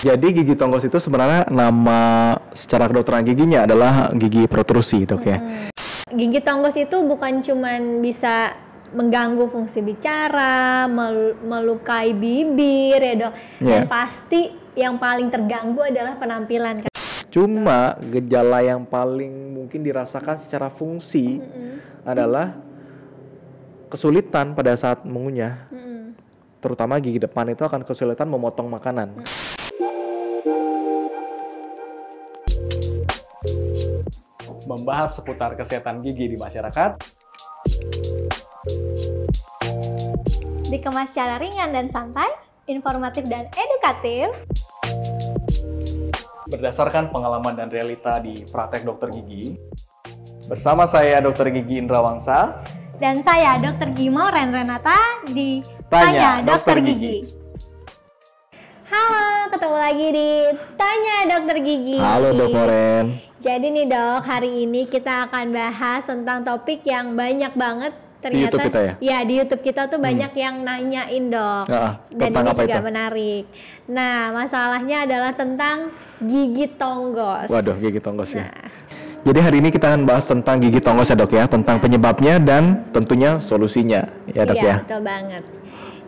Jadi gigi tonggos itu sebenarnya nama secara kedokteran giginya adalah gigi protrusi, dok ya. Gigi tonggos itu bukan cuman bisa mengganggu fungsi bicara, melukai bibir ya dok. Dan pasti yang paling terganggu adalah penampilan. Cuma gejala yang paling mungkin dirasakan secara fungsi adalah kesulitan pada saat mengunyah. Terutama gigi depan itu akan kesulitan memotong makanan. Membahas seputar kesehatan gigi di masyarakat, dikemas secara ringan dan santai, informatif dan edukatif, berdasarkan pengalaman dan realita di praktek dokter gigi. Bersama saya Dr. Gigi Indra Wangsa dan saya Dr. Gimo Renata di Tanya Dokter Gigi. Halo, ketemu lagi di Tanya Dokter Gigi. Halo Dok Moren. Jadi nih dok, hari ini kita akan bahas tentang topik yang banyak banget ternyata di YouTube kita ya? Di YouTube kita tuh banyak yang nanyain dok. Dan ini juga menarik. Nah, masalahnya adalah tentang gigi tonggos. Waduh, gigi tonggos ya. Jadi hari ini kita akan bahas tentang gigi tonggos ya dok ya, tentang penyebabnya dan tentunya solusinya ya dok ya. Iya, betul banget.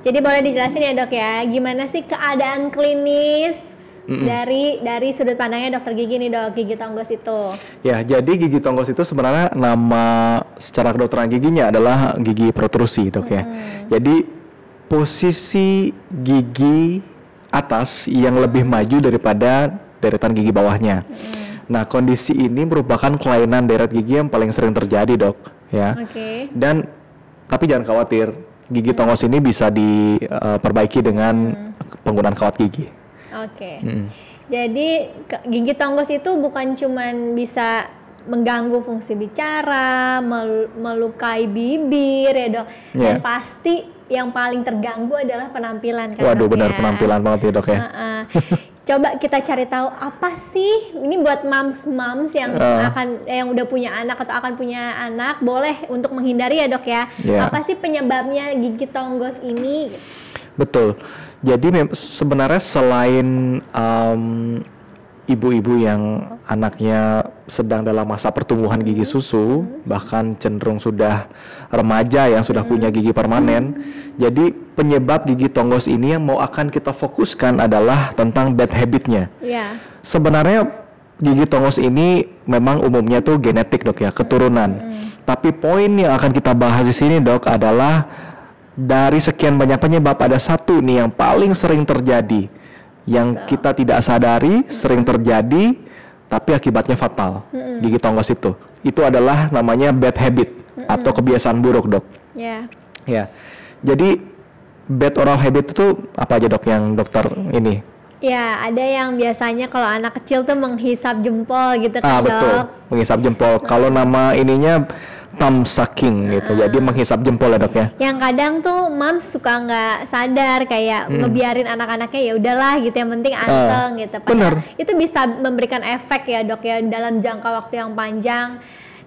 Jadi boleh dijelasin ya dok ya, gimana sih keadaan klinis dari sudut pandangnya dokter gigi nih dok, gigi tonggos itu? Ya, jadi gigi tonggos itu sebenarnya nama secara kedokteran giginya adalah gigi protrusi dok ya. Jadi posisi gigi atas yang lebih maju daripada deretan gigi bawahnya. Nah, kondisi ini merupakan kelainan deret gigi yang paling sering terjadi dok ya. Dan tapi jangan khawatir, gigi tonggos ini bisa diperbaiki dengan penggunaan kawat gigi. Jadi gigi tonggos itu bukan cuman bisa mengganggu fungsi bicara, melukai bibir ya dok. Dan pasti yang paling terganggu adalah penampilan kan. Waduh, benar penampilan banget ya dok ya. Coba kita cari tahu apa sih ini buat moms yang yang udah punya anak atau akan punya anak, boleh untuk menghindari ya dok ya. Apa sih penyebabnya gigi tonggos ini? Betul. Jadi sebenarnya selain ibu-ibu yang anaknya sedang dalam masa pertumbuhan gigi susu, bahkan cenderung sudah remaja yang sudah punya gigi permanen. Jadi penyebab gigi tonggos ini yang mau akan kita fokuskan adalah tentang bad habitnya. Sebenarnya gigi tonggos ini memang umumnya tuh genetik dok ya, keturunan. Tapi poin yang akan kita bahas di sini dok adalah dari sekian banyak penyebab ada satu nih yang paling sering terjadi, yang kita tidak sadari sering terjadi, tapi akibatnya fatal. Gigi tonggos itu adalah namanya bad habit atau kebiasaan buruk dok. Ya. Jadi bad oral habit itu apa aja dok yang dokter ini? Ya, ada yang biasanya kalau anak kecil tuh menghisap jempol gitu kan dok. Betul, menghisap jempol. Kalau nama ininya thumb sucking gitu, jadi menghisap jempol ya dok ya. Yang kadang tuh moms suka nggak sadar kayak ngebiarin anak-anaknya ya udahlah gitu, yang penting anteng gitu. Padahal itu bisa memberikan efek ya dok ya dalam jangka waktu yang panjang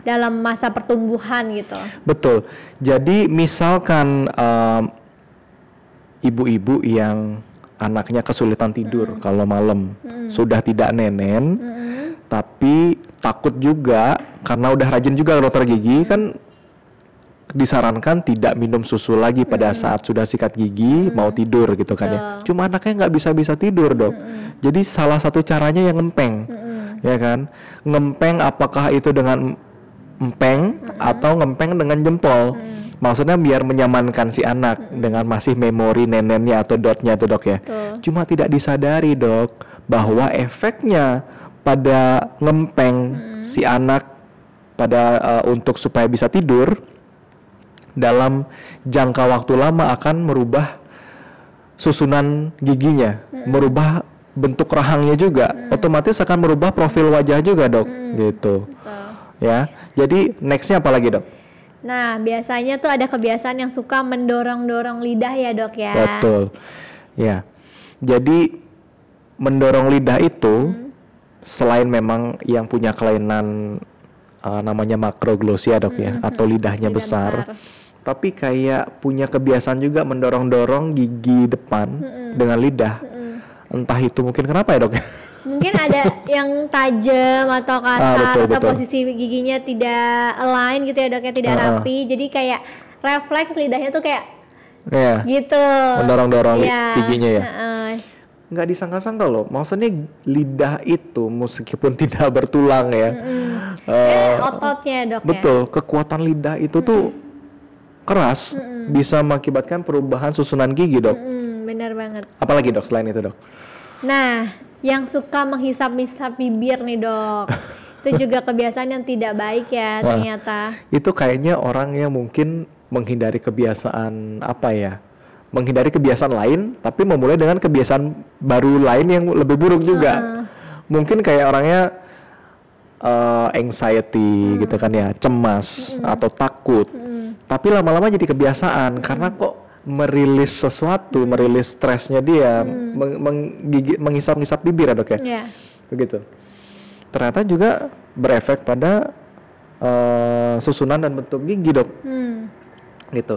dalam masa pertumbuhan gitu. Betul. Jadi misalkan ibu-ibu yang anaknya kesulitan tidur kalau malam, sudah tidak nenen, tapi takut juga karena udah rajin juga dokter gigi kan disarankan tidak minum susu lagi pada saat sudah sikat gigi mau tidur gitu kan ya. Cuma anaknya nggak bisa tidur dok. Jadi salah satu caranya yang ngempeng, ya kan? Ngempeng apakah itu dengan empeng atau ngempeng dengan jempol? Maksudnya biar menyamankan si anak dengan masih memori nenennya atau dotnya itu dok ya. Cuma tidak disadari dok bahwa efeknya pada ngempeng si anak pada untuk supaya bisa tidur dalam jangka waktu lama akan merubah susunan giginya, merubah bentuk rahangnya juga, otomatis akan merubah profil wajah juga dok, gitu. Ya, jadi nextnya apa lagi dok? Nah, biasanya tuh ada kebiasaan yang suka mendorong-dorong lidah ya dok ya. Betul. Ya. Jadi mendorong lidah itu selain memang yang punya kelainan namanya makroglossia dok ya, atau lidahnya besar. Tapi kayak punya kebiasaan juga mendorong-dorong gigi depan dengan lidah. Entah itu mungkin kenapa ya dok? Mungkin ada yang tajam atau kasar betul, atau betul. posisi giginya tidak align gitu ya dok ya, tidak rapi. Jadi kayak refleks lidahnya tuh kayak gitu. Mendorong-dorong giginya ya. Nggak disangka-sangka loh. Maksudnya lidah itu meskipun tidak bertulang ya. Ototnya dok betul, ya. Kekuatan lidah itu tuh keras, bisa mengakibatkan perubahan susunan gigi dok. Benar banget. Apalagi dok selain itu dok? Nah, yang suka menghisap-hisap bibir nih dok, itu juga kebiasaan yang tidak baik ya ternyata. Itu kayaknya orang yang mungkin menghindari kebiasaan menghindari kebiasaan lain, tapi memulai dengan kebiasaan baru lain yang lebih buruk juga. Mungkin kayak orangnya anxiety gitu kan ya, cemas atau takut. Tapi lama-lama jadi kebiasaan karena kok merilis sesuatu, merilis stresnya dia, menghisap-hisap bibir ya dok ya? Begitu. Ternyata juga berefek pada susunan dan bentuk gigi dok. Gitu.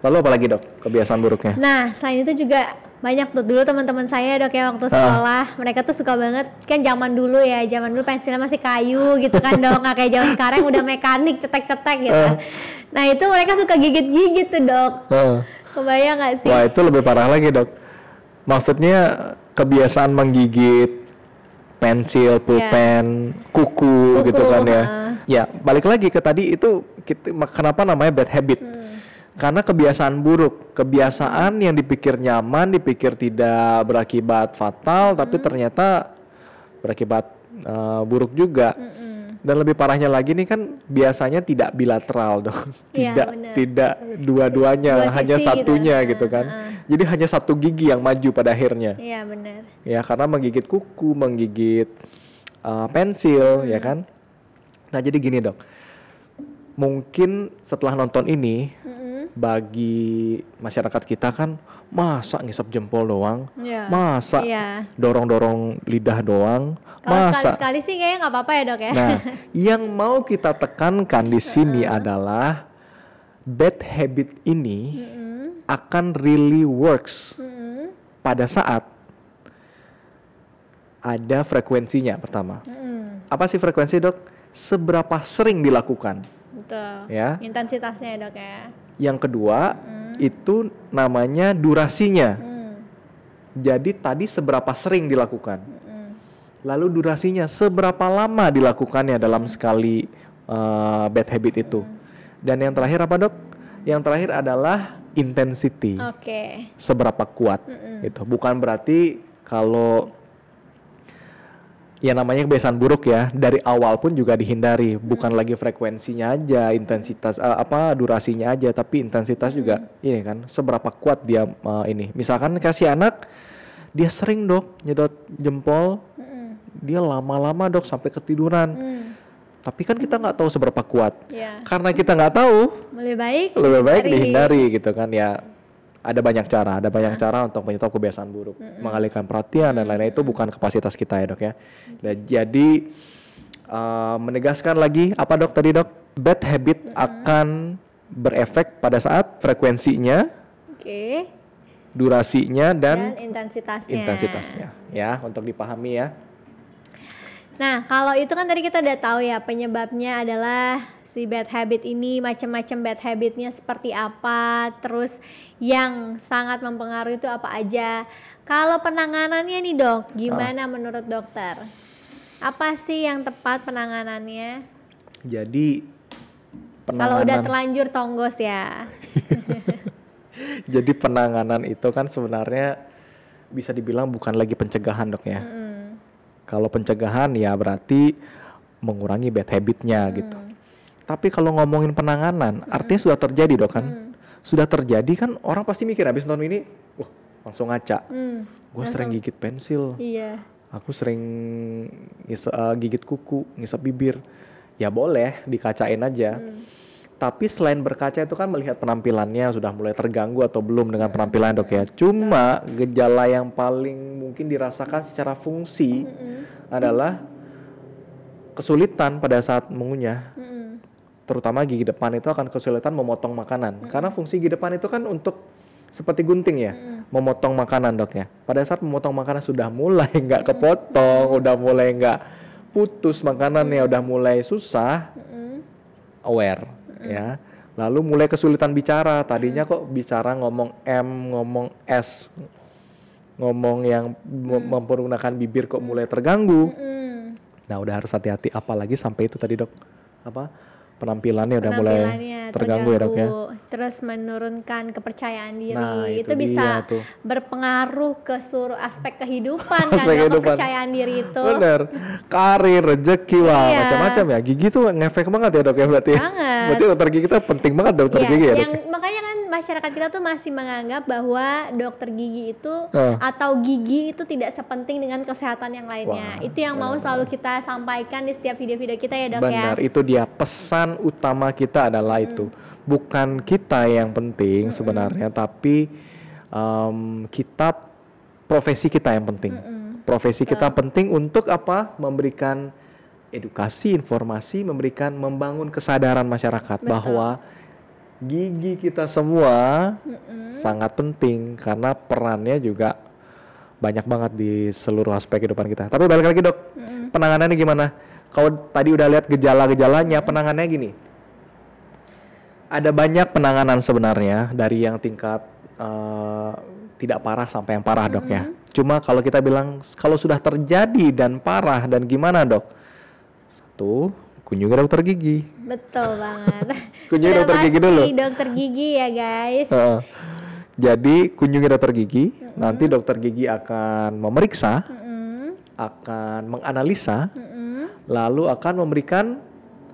Lalu apa lagi dok kebiasaan buruknya? Nah selain itu juga banyak tuh, dulu teman-teman saya dok ya waktu sekolah, mereka tuh suka banget, kan zaman dulu pensilnya masih kayu gitu kan dok, nggak kayak zaman sekarang udah mekanik cetek-cetek gitu. Nah itu mereka suka gigit-gigit tuh dok. Kebayang nggak sih? Wah itu lebih parah lagi dok. Maksudnya kebiasaan menggigit pensil, pulpen, kuku gitu kan ya. Ya balik lagi ke tadi itu, kenapa namanya bad habit? Karena kebiasaan buruk, kebiasaan yang dipikir nyaman, dipikir tidak berakibat fatal, tapi ternyata berakibat buruk juga. Dan lebih parahnya lagi nih kan biasanya tidak bilateral dong, tidak dua-duanya, hanya satunya gitu kan. Jadi hanya satu gigi yang maju pada akhirnya. Iya benar. Ya karena menggigit kuku, menggigit pensil, ya kan. Nah jadi gini dok, mungkin setelah nonton ini, bagi masyarakat kita kan masa ngisap jempol doang, masa dorong-dorong lidah doang. Kalau sekali-sekali sih kayaknya nggak apa-apa ya dok ya. Nah, yang mau kita tekankan di sini adalah bad habit ini akan really works pada saat ada frekuensinya pertama. Apa sih frekuensi dok? Seberapa sering dilakukan. Betul. Ya. Intensitasnya ya dok ya. Yang kedua itu namanya durasinya. Jadi tadi seberapa sering dilakukan. Lalu durasinya seberapa lama dilakukannya dalam sekali bad habit itu. Dan yang terakhir apa dok? Yang terakhir adalah intensity. Seberapa kuat gitu. Bukan berarti kalau ya namanya kebiasaan buruk ya, dari awal pun juga dihindari. Bukan lagi frekuensinya aja, intensitas durasinya aja, tapi intensitas juga ini kan, seberapa kuat dia ini. Misalkan kasih anak, dia sering dok nyedot jempol, dia lama-lama dok sampai ketiduran. Tapi kan kita nggak tahu seberapa kuat. Karena kita nggak tahu, lebih baik dihindari gitu kan ya. Ada banyak cara untuk menyetop kebiasaan buruk, mengalihkan perhatian dan lain-lain. Itu bukan kapasitas kita ya dok ya. Dan jadi menegaskan lagi apa dok tadi dok, bad habit akan berefek pada saat frekuensinya, durasinya dan intensitasnya ya, untuk dipahami ya. Nah kalau itu kan tadi kita udah tahu ya penyebabnya adalah si bad habit ini, macam-macam bad habitnya seperti apa, terus yang sangat mempengaruhi itu apa aja. Kalau penanganannya nih dok, gimana menurut dokter? Apa sih yang tepat penanganannya? Jadi kalau udah terlanjur tonggos ya. Jadi penanganan itu kan sebenarnya bisa dibilang bukan lagi pencegahan dok ya. Kalau pencegahan ya berarti mengurangi bad habitnya gitu. Tapi kalau ngomongin penanganan, artinya sudah terjadi dok kan? Sudah terjadi kan, orang pasti mikir habis nonton ini, wah langsung ngaca. Gue sering gigit pensil, aku sering gigit kuku, ngisap bibir. Ya boleh dikacain aja. Tapi selain berkaca itu kan melihat penampilannya sudah mulai terganggu atau belum dengan penampilan dok ya. Cuma gejala yang paling mungkin dirasakan secara fungsi adalah kesulitan pada saat mengunyah. Terutama gigi depan itu akan kesulitan memotong makanan. Karena fungsi gigi depan itu kan untuk seperti gunting ya, memotong makanan dok ya. Pada saat memotong makanan sudah mulai nggak kepotong, udah mulai nggak putus makanannya, udah mulai susah, aware ya. Lalu mulai kesulitan bicara. Tadinya kok bicara ngomong M, ngomong S, ngomong yang mempergunakan bibir kok mulai terganggu. Nah udah harus hati-hati, apalagi sampai itu tadi dok, penampilannya udah mulai terganggu ya dok ya. Terus menurunkan kepercayaan diri. Nah, itu bisa berpengaruh ke seluruh aspek kehidupan kan dok, kepercayaan diri itu. Bener, karir, rezeki, wah macam-macam ya. Gigi tuh ngefek banget ya dok ya berarti. Banget. Berarti dokter gigi kita penting banget dokter gigi ya dok. Makanya kan masyarakat kita tuh masih menganggap bahwa dokter gigi itu atau gigi itu tidak sepenting dengan kesehatan yang lainnya. Itu yang mau selalu kita sampaikan di setiap video-video kita ya dok ya. Benar, itu dia pesan utama kita adalah itu. Bukan kita yang penting sebenarnya, tapi kita, profesi kita yang penting. Profesi kita penting untuk apa? Memberikan edukasi, informasi, membangun kesadaran masyarakat bahwa gigi kita semua sangat penting karena perannya juga banyak banget di seluruh aspek kehidupan kita. Tapi balik lagi dok, penanganannya gimana? Kalau tadi udah lihat gejala-gejalanya, penanganannya gini. Ada banyak penanganan sebenarnya dari yang tingkat tidak parah sampai yang parah dok ya. Cuma kalau kita bilang kalau sudah terjadi dan parah dan gimana dok? Satu, kunjungi dokter gigi. Betul banget. Kunjungi dokter gigi dulu. Dokter gigi ya guys. Jadi kunjungi dokter gigi. Nanti dokter gigi akan memeriksa, akan menganalisa, lalu akan memberikan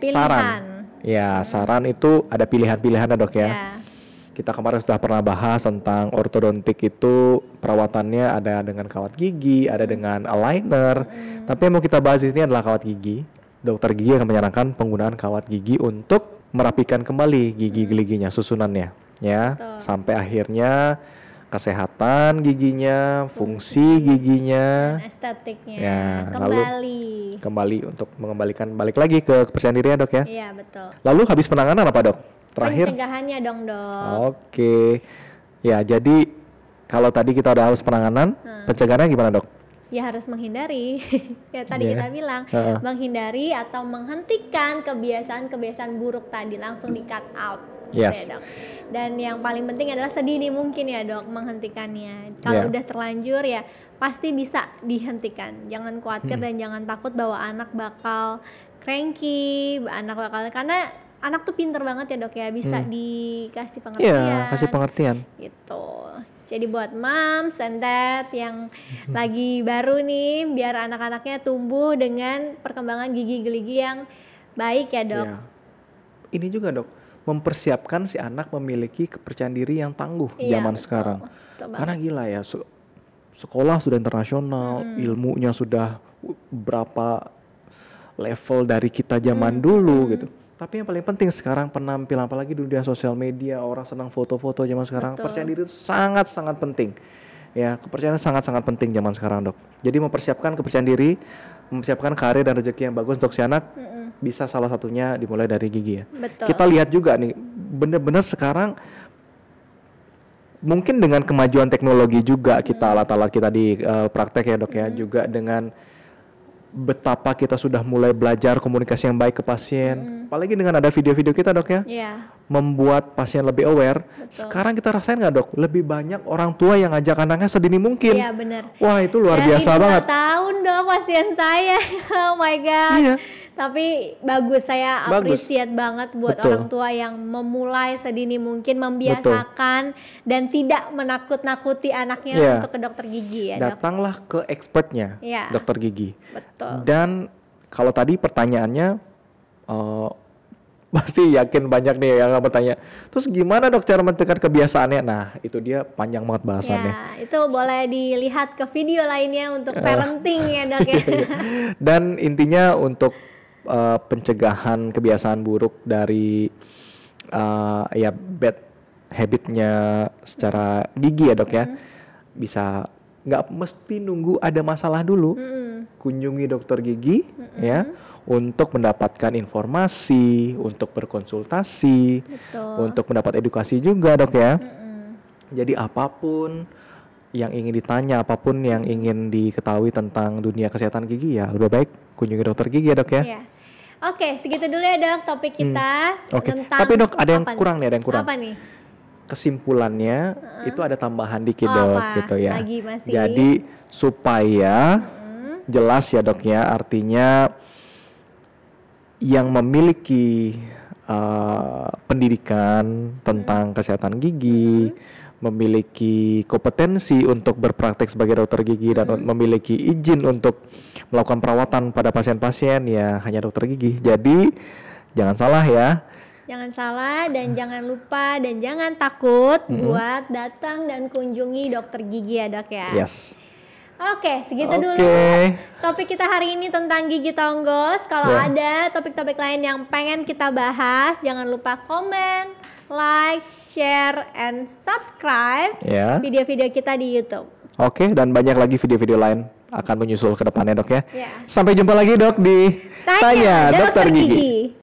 saran. Ya, saran itu ada pilihan-pilihannya dok ya. Kita kemarin sudah pernah bahas tentang ortodontik itu perawatannya ada dengan kawat gigi, ada dengan aligner. Tapi yang mau kita bahas di sini adalah kawat gigi. Dokter gigi akan menyarankan penggunaan kawat gigi untuk merapikan kembali gigi-giginya, susunannya, ya, sampai akhirnya kesehatan giginya, fungsi giginya, dan estetiknya ya, kembali untuk mengembalikan balik lagi ke kepercayaan diri ya dok ya. Iya betul. Lalu habis penanganan apa dok? Terakhir pencegahannya dong dok. Oke. Ya jadi kalau tadi kita udah harus penanganan, pencegahannya gimana dok? Ya harus menghindari. Ya tadi kita bilang menghindari atau menghentikan kebiasaan-kebiasaan buruk tadi, langsung di cut out. Yes. Ya, dok. Dan yang paling penting adalah sedini mungkin ya dok menghentikannya. Kalau udah terlanjur ya pasti bisa dihentikan. Jangan khawatir dan jangan takut bahwa anak bakal cranky, karena anak tuh pinter banget ya dok ya, bisa dikasih pengertian. Iya, kasih pengertian. Gitu. Jadi buat moms and dad yang lagi baru nih, biar anak-anaknya tumbuh dengan perkembangan gigi-gigi yang baik ya dok. Iya. Ini juga dok, mempersiapkan si anak memiliki kepercayaan diri yang tangguh zaman sekarang. Karena gila ya, sekolah sudah internasional, ilmunya sudah berapa level dari kita zaman dulu gitu. Tapi yang paling penting sekarang penampilan, apalagi di dunia sosial media, orang senang foto-foto zaman sekarang. Kepercayaan diri itu sangat-sangat penting. Ya, kepercayaan sangat-sangat penting zaman sekarang dok. Jadi mempersiapkan kepercayaan diri, mempersiapkan karir dan rezeki yang bagus untuk si anak, bisa salah satunya dimulai dari gigi ya. Betul. Kita lihat juga nih, bener-bener sekarang mungkin dengan kemajuan teknologi juga kita alat-alat kita di praktek ya dok ya, juga dengan betapa kita sudah mulai belajar komunikasi yang baik ke pasien, apalagi dengan ada video-video kita dok ya, membuat pasien lebih aware. Sekarang kita rasain nggak dok, lebih banyak orang tua yang ngajak anaknya sedini mungkin. Iya benar. Wah itu luar biasa banget. 5 tahun dok pasien saya, oh my god. Iya. Tapi bagus, saya appreciate banget buat orang tua yang memulai sedini mungkin, membiasakan dan tidak menakut-nakuti anaknya untuk ke dokter gigi ya dok. Datanglah ke expertnya, dokter gigi. Betul. Dan kalau tadi pertanyaannya, pasti yakin banyak nih yang bertanya, terus gimana dok cara menentukan kebiasaannya? Nah itu dia panjang banget bahasannya. Ya, itu boleh dilihat ke video lainnya untuk parenting ya dok ya. Dan intinya untuk pencegahan kebiasaan buruk dari ya bad habitnya secara gigi ya dok ya, bisa nggak mesti nunggu ada masalah dulu, kunjungi dokter gigi ya untuk mendapatkan informasi, untuk berkonsultasi, untuk mendapat edukasi juga dok ya. Jadi apapun yang ingin ditanya, apapun yang ingin diketahui tentang dunia kesehatan gigi ya lebih baik kunjungi dokter gigi ya dok ya. Iya. Oke, segitu dulu ya dok topik kita tentang. Tapi dok ada yang kurang nih, ada yang kurang. Apa nih? Kesimpulannya itu ada tambahan dikit dok gitu ya. Lagi masih. Jadi supaya jelas ya dok ya, artinya yang memiliki pendidikan tentang kesehatan gigi, memiliki kompetensi untuk berpraktek sebagai dokter gigi dan memiliki izin untuk melakukan perawatan pada pasien-pasien ya hanya dokter gigi. Jadi jangan salah ya. Jangan salah dan jangan lupa dan jangan takut buat datang dan kunjungi dokter gigi ya dok ya. Yes. Oke, segitu dulu topik kita hari ini tentang gigi tonggos. Kalau ada topik-topik lain yang pengen kita bahas, jangan lupa komen, like, share, and subscribe video-video kita di YouTube. Oke, dan banyak lagi video-video lain akan menyusul ke depannya dok ya. Yeah. Sampai jumpa lagi dok di Tanya Dokter Gigi.